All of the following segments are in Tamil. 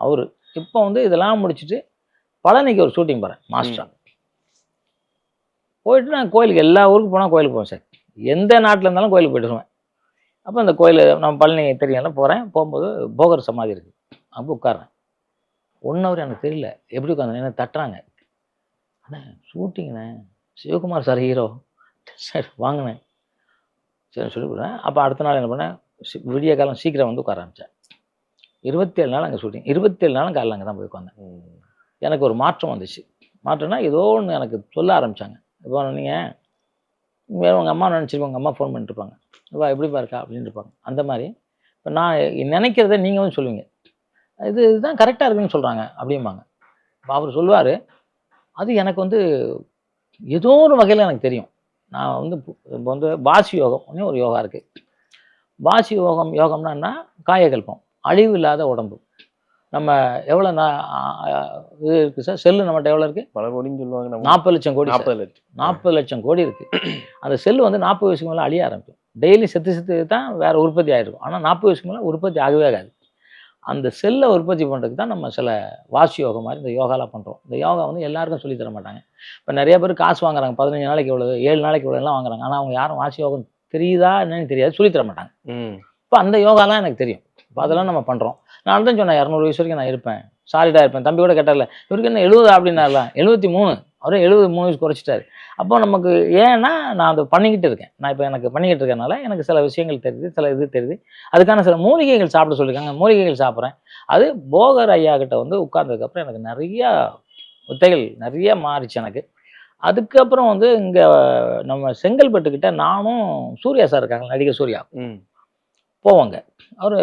அவரு. இப்போ வந்து இதெல்லாம் முடிச்சுட்டு பழனிக்கு ஒரு ஷூட்டிங் போகிறேன் மாஸ்டரா. போயிட்டு நான் கோயிலுக்கு எல்லா ஊருக்கு போனால் கோயிலுக்கு போவேன் சார். எந்த நாட்டில் இருந்தாலும் கோயிலுக்கு போயிட்டு வருவேன். அப்போ அந்த கோயில் நம்ம பழனி தெரியல போகிறேன். போகும்போது போகர் சமாதி இருக்குது. அப்போ உட்கார்றேன். 1 ஹவர் எனக்கு தெரியல எப்படி உட்காந்து என்ன தட்டுறாங்க. அண்ணே ஷூட்டிங்கண்ணே, சிவகுமார் சார் ஹீரோ. சரி வாங்கினேன் சரி சொல்லி கொடுறேன். அப்போ அடுத்த நாள் என்ன பண்ணேன், விடிய காலம் சீக்கிரம் வந்து உட்கார ஆரம்பித்தேன். 27 நாள் அங்கே ஷூட்டிங். 27 நாளும் காலையில் அங்கே தான் போய் உட்காந்தேன். எனக்கு ஒரு மாற்றம் வந்துச்சு. மாற்றம்னா ஏதோ ஒன்று எனக்கு சொல்ல ஆரம்பித்தாங்க. இப்போ நீங்கள் உங்கள் அம்மா நினச்சிருப்போம், உங்கள் அம்மா ஃபோன் பண்ணிட்டுருப்பாங்க, வா எப்படிப்பா இருக்கா அப்படின்னு இருப்பாங்க. அந்த மாதிரி இப்போ நான் நினைக்கிறத நீங்கள் வந்து சொல்லுவீங்க, இதுதான் கரெக்டாக இருக்குன்னு சொல்கிறாங்க அப்படிம்பாங்க. இப்போ அவர் சொல்லுவார். அது எனக்கு வந்து ஏதோ ஒரு வகையில் எனக்கு தெரியும். நான் வந்து இப்போ வந்து வாசி யோகம் ஒரு யோகா இருக்குது. வாசி யோகம்னா என்ன, காயகல்பம், அழிவு இல்லாத உடம்பு. நம்ம எவ்வளோ இது இருக்குது சார், செல்லு நம்மகிட்ட எவ்வளோ இருக்குது, பல கோடின்னு சொல்லுவாங்க. 40 லட்சம் கோடி. 40 லட்சம் கோடி இருக்குது. அந்த செல்லு வந்து 40 வயசுக்கு மேலே அழிய ஆரம்பிக்கும். டெய்லி செத்து தான் வேறு உற்பத்தி ஆகிருக்கும். ஆனால் 40 வயசுக்கு மேலே உற்பத்தி ஆகவே ஆகாது. அந்த செல்லை உற்பத்தி பண்ணுறதுக்கு தான் நம்ம சில வாசி யோகம் மாதிரி இந்த யோகாலாம் பண்ணுறோம். இந்த யோகா வந்து எல்லாருக்கும் சொல்லித் தர மாட்டாங்க. இப்போ நிறைய பேர் காசு வாங்குறாங்க, 15 நாளைக்கு எவ்வளோ, 7 நாளைக்கு எவ்வளோலாம் வாங்குறாங்க. ஆனால் அவங்க யாரும் வாசி யோகம் தெரியுதா என்னன்னு தெரியாது, சொல்லித் தர மாட்டாங்க. இப்போ அந்த யோகாலாம் எனக்கு தெரியும். இப்போ அதெல்லாம் நம்ம பண்ணுறோம். நான் தான் சொன்னேன் 200 வயசு வரைக்கும் நான் இருப்பேன், சாலிடாக இருப்பேன். தம்பி கூட கேட்டார்ல, இவருக்கு என்ன 70 அப்படின்னார்ல, 73, அவரே 73 வயசு குறைச்சிட்டாரு. அப்போ நமக்கு ஏன்னா நான் அதை பண்ணிக்கிட்டு இருக்கேன். நான் இப்போ எனக்கு பண்ணிக்கிட்டு இருக்கனால எனக்கு சில விஷயங்கள் தெரியுது, சில இது தெரியுது. அதுக்கான சில மூலிகைகள் சாப்பிட சொல்லியிருக்காங்க, மூலிகைகள் சாப்பிட்றேன். அது போகர் ஐயா கிட்ட வந்து உட்கார்ந்ததுக்கப்புறம் எனக்கு நிறையா வித்தைகள் நிறைய மாறிச்சு எனக்கு. அதுக்கப்புறம் வந்து இங்கே நம்ம செங்கல்பட்டுக்கிட்ட நானும் சூர்யா சார் இருக்காங்க, நடிகர் சூர்யா, போவாங்க. அவர்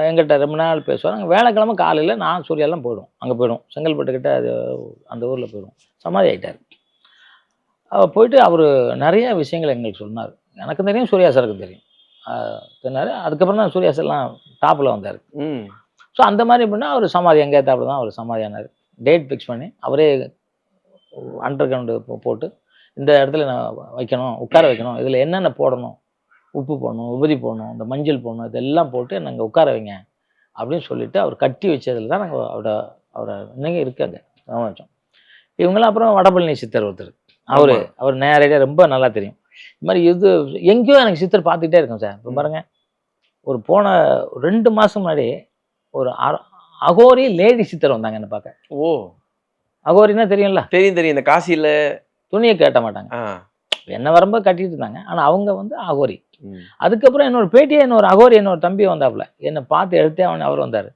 எங்கிட்ட ரொம்ப நாள் பேசுவார். அங்கே வேலைக்கிழமை காலையில் நான் சூர்யாலாம் போயிடும், அங்கே போய்டும், செங்கல்பட்டுக்கிட்ட அது அந்த ஊரில் போயிடும். சமாதி ஆகிட்டார். போயிட்டு அவர் நிறைய விஷயங்கள் எங்களுக்கு சொன்னார். எனக்கு தெரியும், சூர்யா சாருக்கு தெரியும் சொன்னார். அதுக்கப்புறம் தான் சூர்யா சார்லாம் டாப்பில் வந்தார். ஸோ அந்த மாதிரி பண்ணால் அவர் சமாதி எங்கே ஏற்றாப்புல தான் அவர் சமாதி ஆனார். டேட் ஃபிக்ஸ் பண்ணி அவரே அண்டர் கிரவுண்டு போட்டு இந்த இடத்துல நான் வைக்கணும், உட்கார வைக்கணும், இதில் என்னென்ன போடணும், உப்பு போடணும், உபரி போடணும், இந்த மஞ்சள் போடணும், இதெல்லாம் போட்டு நாங்கள் உட்கார வைங்க அப்படின்னு சொல்லிவிட்டு அவர் கட்டி வச்சதில் தான் நாங்கள் அவரை இன்னைக்கு இருக்காங்க வச்சோம். இவங்களாம் அப்புறம் வடபழனி சித்தர் ஒருத்தர், அவர் நேரடியாக ரொம்ப நல்லா தெரியும். இது மாதிரி இது எங்கேயோ எனக்கு சித்தர் பார்த்துக்கிட்டே இருக்கேன் சார். இப்போ பாருங்க, ஒரு போன 2 மாதம் முன்னாடி ஒரு அகோரி லேடி சித்தர் வந்தாங்க என்ன பார்க்க. ஓ, அகோரின்னா தெரியும்ல? தெரியும். இந்த காசியில் துணியை கட்ட மாட்டாங்க, என்ன வரும்போது கட்டிட்டு இருந்தாங்க. ஆனால் அவங்க வந்து அகோரி. அதுக்கப்புறம் என்னோட பேட்டியை இன்னொரு அகோரி என்னோட தம்பி வந்தாப்புல, என்னை பார்த்து எடுத்தே அவர் வந்தார்.